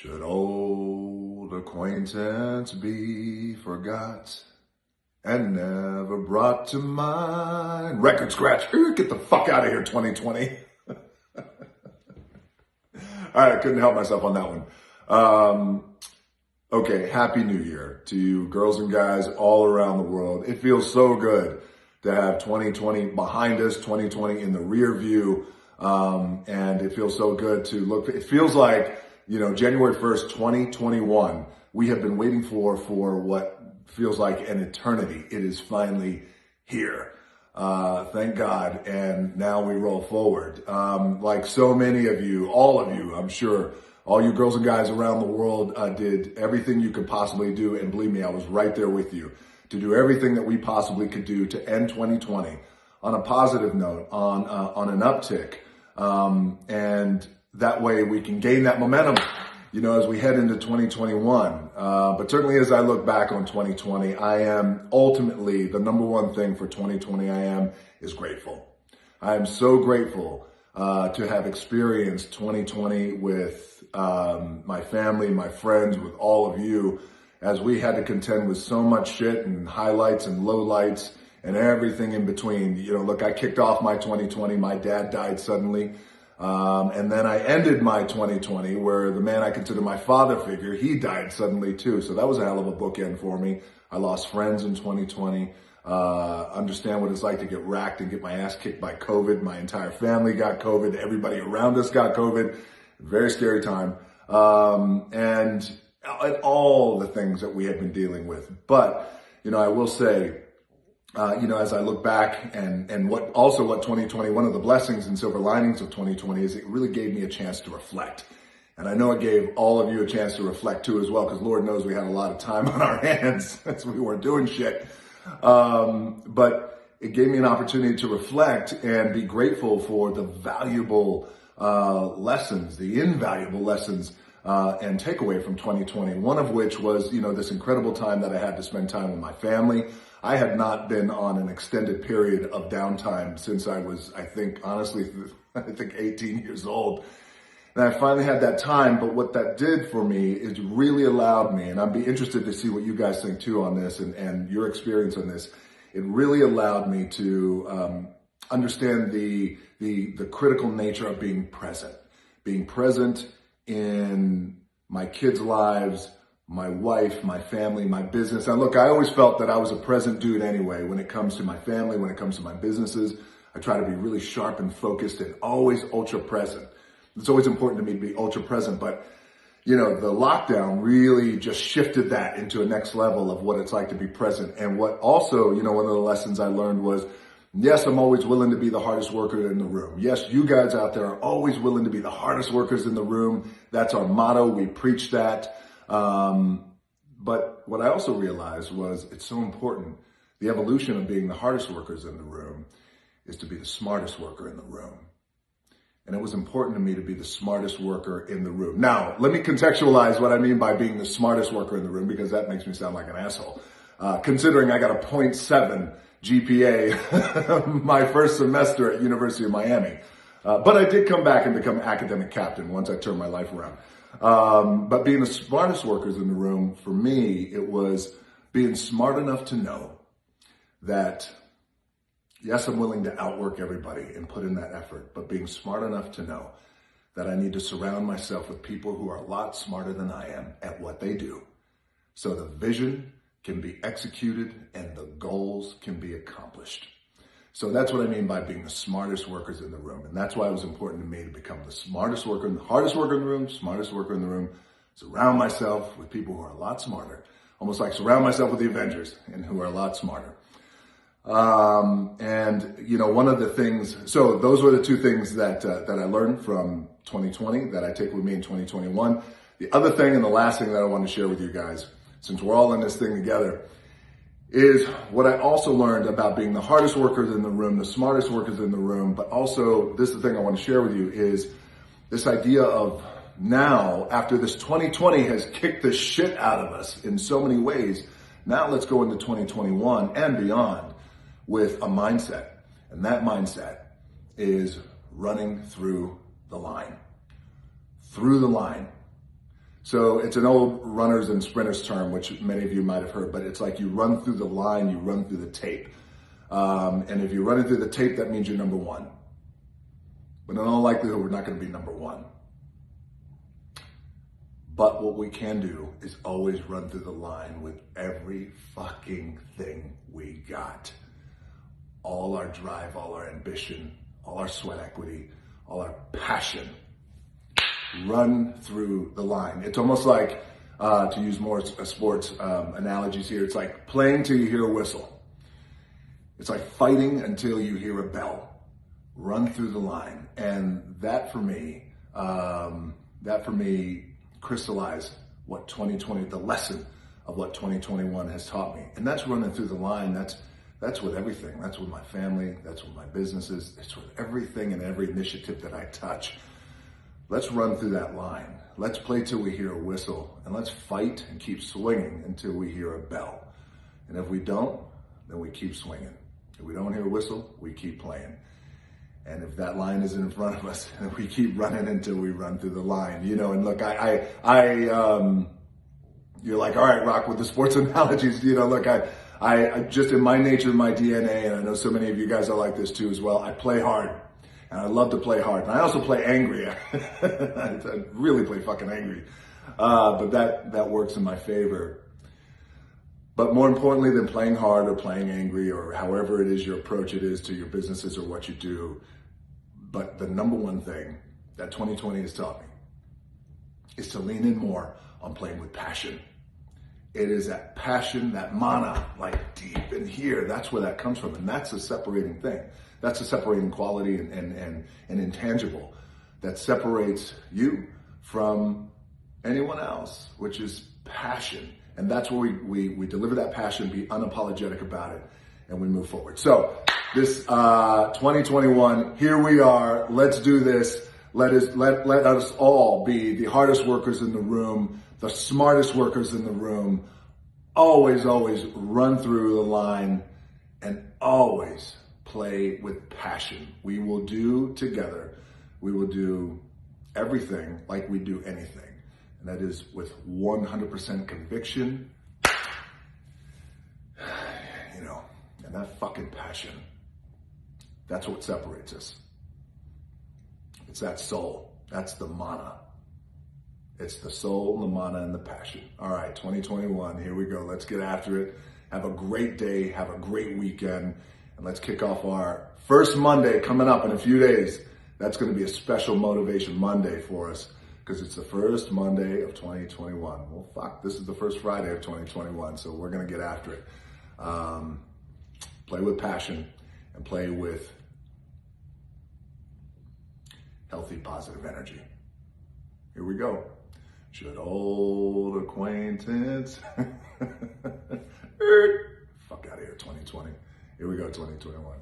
Should old acquaintance be forgot and never brought to mind? Record scratch. Get the fuck out of here, 2020. All right, I couldn't help myself on that one. Okay, Happy New Year to you girls and guys all around the world. It feels so good to have 2020 behind us, 2020 in the rear view. And it feels so good to look. It feels like, January 1st, 2021, we have been waiting for what feels like an eternity. It is finally here. Thank God. And now we roll forward. Like so many of you, all of you, I'm sure, all you girls and guys around the world did everything you could possibly do. And believe me, I was right there with you to do everything that we possibly could do to end 2020 on a positive note, on an uptick. And that way we can gain that momentum, as we head into 2021. But certainly as I look back on 2020, I am ultimately the number one thing for 2020 is grateful. I am so grateful to have experienced 2020 with my family, my friends, with all of you, as we had to contend with so much shit and highlights and lowlights and everything in between. Look, I kicked off my 2020. My dad died suddenly. And then I ended my 2020 where the man I consider my father figure, he died suddenly too. So that was a hell of a bookend for me. I lost friends in 2020. Understand what it's like to get racked and get my ass kicked by COVID. My entire family got COVID. Everybody around us got COVID. Very scary time. And all the things that we had been dealing with. But, I will say, as I look back and what 2020, one of the blessings and silver linings of 2020 is it really gave me a chance to reflect. And I know it gave all of you a chance to reflect too as well, because Lord knows we had a lot of time on our hands as we weren't doing shit. But it gave me an opportunity to reflect and be grateful for the valuable lessons, the invaluable lessons and takeaway from 2020. One of which was, this incredible time that I had to spend time with my family. I had not been on an extended period of downtime since I was, I think 18 years old. And I finally had that time, but what that did for me is really allowed me, and I'd be interested to see what you guys think too on this and your experience on this. It really allowed me to understand the critical nature of being present in my kids' lives, my wife, my family, my business. And look, I always felt that I was a present dude anyway when it comes to my family, when it comes to my businesses. I try to be really sharp and focused and always ultra present. It's always important to me to be ultra present, but the lockdown really just shifted that into a next level of what it's like to be present. And what also, one of the lessons I learned was, yes, I'm always willing to be the hardest worker in the room. Yes, you guys out there are always willing to be the hardest workers in the room. That's our motto. We preach that. But what I also realized was it's so important. The evolution of being the hardest workers in the room is to be the smartest worker in the room. And it was important to me to be the smartest worker in the room. Now, let me contextualize what I mean by being the smartest worker in the room, because that makes me sound like an asshole. Considering I got a 0.7 GPA my first semester at University of Miami. But I did come back and become academic captain once I turned my life around. But being the smartest workers in the room, for me, it was being smart enough to know that, yes, I'm willing to outwork everybody and put in that effort, but being smart enough to know that I need to surround myself with people who are a lot smarter than I am at what they do, so the vision can be executed and the goals can be accomplished. So that's what I mean by being the smartest workers in the room. And that's why it was important to me to become the smartest worker, the hardest worker in the room, smartest worker in the room, surround myself with people who are a lot smarter, almost like surround myself with the Avengers and who are a lot smarter. One of the things, so those were the two things that I learned from 2020 that I take with me in 2021. The other thing and the last thing that I want to share with you guys, since we're all in this thing together, is what I also learned about being the hardest workers in the room, the smartest workers in the room, but also this is the thing I want to share with you is this idea of now, after this 2020 has kicked the shit out of us in so many ways, now let's go into 2021 and beyond with a mindset. And that mindset is running through the line. Through the line. So it's an old runners and sprinters term, which many of you might have heard, but it's like you run through the line, you run through the tape. And if you're running through the tape, that means you're number one. But in all likelihood, we're not going to be number one. But what we can do is always run through the line with every fucking thing we got. All our drive, all our ambition, all our sweat equity, all our passion. Run through the line. It's almost like, to use more sports analogies here, it's like playing till you hear a whistle. It's like fighting until you hear a bell. Run through the line. And that for me crystallized what 2020, the lesson of what 2021 has taught me. And that's running through the line. That's with everything. That's with my family. That's with my businesses. It's with everything and every initiative that I touch. Let's run through that line. Let's play till we hear a whistle, and let's fight and keep swinging until we hear a bell. And if we don't, then we keep swinging. If we don't hear a whistle, we keep playing. And if that line isn't in front of us, then we keep running until we run through the line. You know, and look, you're like, all right, Rock, with the sports analogies, you know, look, I just in my nature, my DNA, and I know so many of you guys are like this too as well, I play hard. And I love to play hard. And I also play angry. I really play fucking angry. But that works in my favor. But more importantly than playing hard or playing angry or however it is your approach it is to your businesses or what you do, but the number one thing that 2020 has taught me is to lean in more on playing with passion. It is that passion, that mana, like deep in here. That's where that comes from. And that's a separating thing. That's a separating quality and intangible that separates you from anyone else, which is passion. And that's where we deliver that passion, be unapologetic about it, and we move forward. So this 2021, here we are. Let's do this. Let us all be the hardest workers in the room, the smartest workers in the room. Always, always run through the line and always play with passion. We will do together. We will do everything like we do anything. And that is with 100% conviction, you know, and that fucking passion. That's what separates us. It's that soul. That's the mana. It's the soul, the mana, and the passion. All right, 2021, here we go. Let's get after it. Have a great day. Have a great weekend. And let's kick off our first Monday coming up in a few days. That's going to be a special Motivation Monday for us because it's the first Monday of 2021. Well, fuck, this is the first Friday of 2021, so we're going to get after it. Play with passion and play with healthy, positive energy. Here we go. Should old acquaintance fuck out of here, 2020. Here we go, 2021.